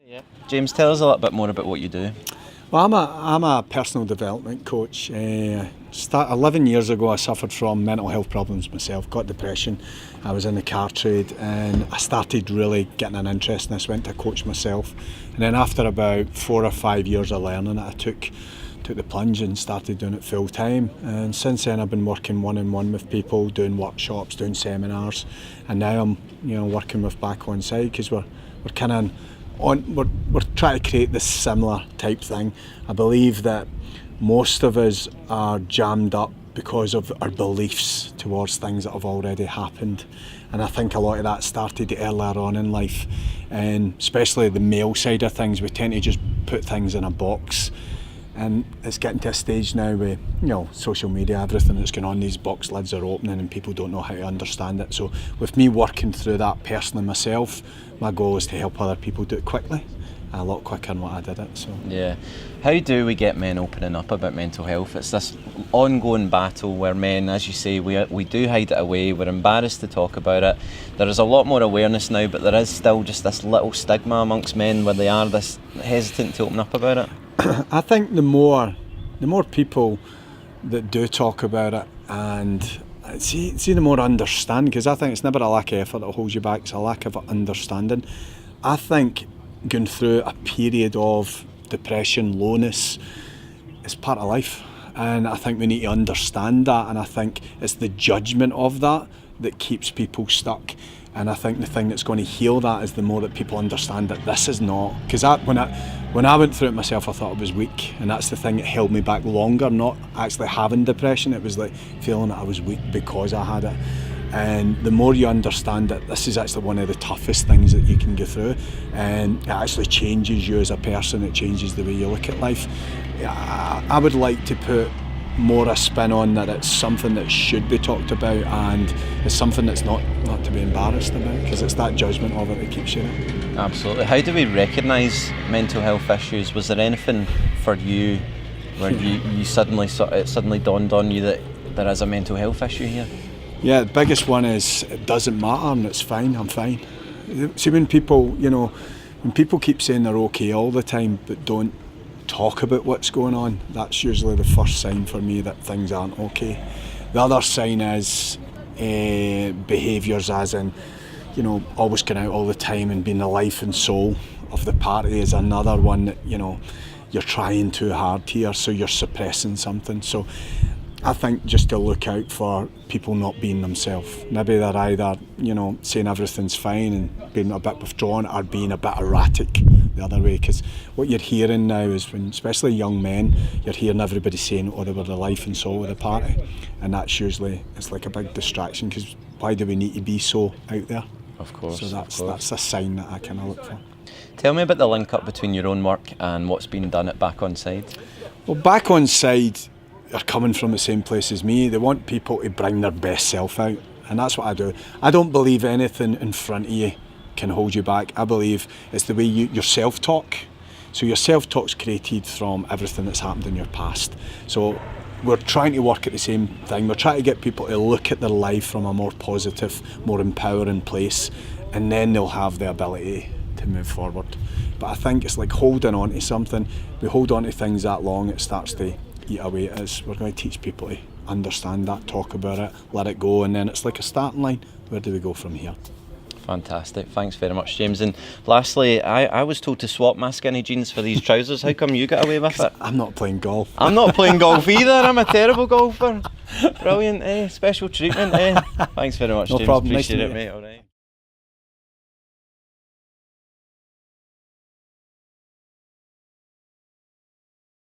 Yeah. James, tell us a little bit more about what you do. Well, I'm a personal development coach. 11 years ago I suffered from mental health problems myself, got depression. I was in the car trade and I started really getting an interest in this, went to coach myself. And then after about 4 or 5 years of learning it, I took the plunge and started doing it full time. And since then I've been working one-on-one with people, doing workshops, doing seminars. And now I'm working with Back Onside because we're kind of we're trying to create this similar type thing. I believe that most of us are jammed up because of our beliefs towards things that have already happened, and I think a lot of that started earlier on in life, and especially the male side of things, we tend to just put things in a box. And it's getting to a stage now where, social media, everything that's going on, these box lids are opening and people don't know how to understand it. So with me working through that personally myself, my goal is to help other people do it quickly, a lot quicker than what I did it. So yeah, how do we get men opening up about mental health? It's this ongoing battle where men, as you say, we do hide it away, we're embarrassed to talk about it. There is a lot more awareness now, but there is still just this little stigma amongst men where they are this hesitant to open up about it. I think the more people that do talk about it, and see the more understand, because I think it's never a lack of effort that holds you back, it's a lack of understanding. I think going through a period of depression, lowness, is part of life, and I think we need to understand that, and I think it's the judgment of that keeps people stuck. And I think the thing that's going to heal that is the more that people understand that this is not, because when I went through it myself, I thought I was weak, and that's the thing that held me back longer, not actually having depression. It was like feeling that I was weak because I had it. And the more you understand that this is actually one of the toughest things that you can go through, and it actually changes you as a person, it changes the way you look at life. I would like to put more a spin on that it's something that should be talked about, and it's something that's not to be embarrassed about, because it's that judgment of it that keeps you there. Absolutely. How do we recognise mental health issues? Was there anything for you where you suddenly dawned on you that there is a mental health issue here? Yeah, the biggest one is it doesn't matter and it's fine, I'm fine. See, when people keep saying they're okay all the time but don't talk about what's going on, that's usually the first sign for me that things aren't okay. The other sign is behaviours, as in, always going out all the time and being the life and soul of the party, is another one that, you're trying too hard here, so you're suppressing something. So I think just to look out for people not being themselves. Maybe they're either, saying everything's fine and being a bit withdrawn, or being a bit erratic the other way. Because what you're hearing now is, when, especially young men, you're hearing everybody saying, oh, they were the life and soul of the party. And that's usually, it's like a big distraction, because why do we need to be so out there? Of course. So that's a sign that I kind of look for. Tell me about the link up between your own work and what's been done at Back Onside. Well, Back Onside are coming from the same place as me. They want people to bring their best self out, and that's what I do. I don't believe anything in front of you can hold you back. I believe it's the way your self-talk. So your self-talk's created from everything that's happened in your past. So we're trying to work at the same thing. We're trying to get people to look at their life from a more positive, more empowering place, and then they'll have the ability to move forward. But I think it's like holding on to something. We hold on to things that long, it starts to eat away at us. We're going to teach people to understand that, talk about it, let it go, and then it's like a starting line. Where do we go from here? Fantastic. Thanks very much, James. And lastly, I was told to swap my skinny jeans for these trousers. How come you got away with it? I'm not playing golf. I'm not playing golf either. I'm a terrible golfer. Brilliant, eh? Special treatment, eh? Thanks very much, No James. problem. Appreciate Nice to it, meet you. mate. All right.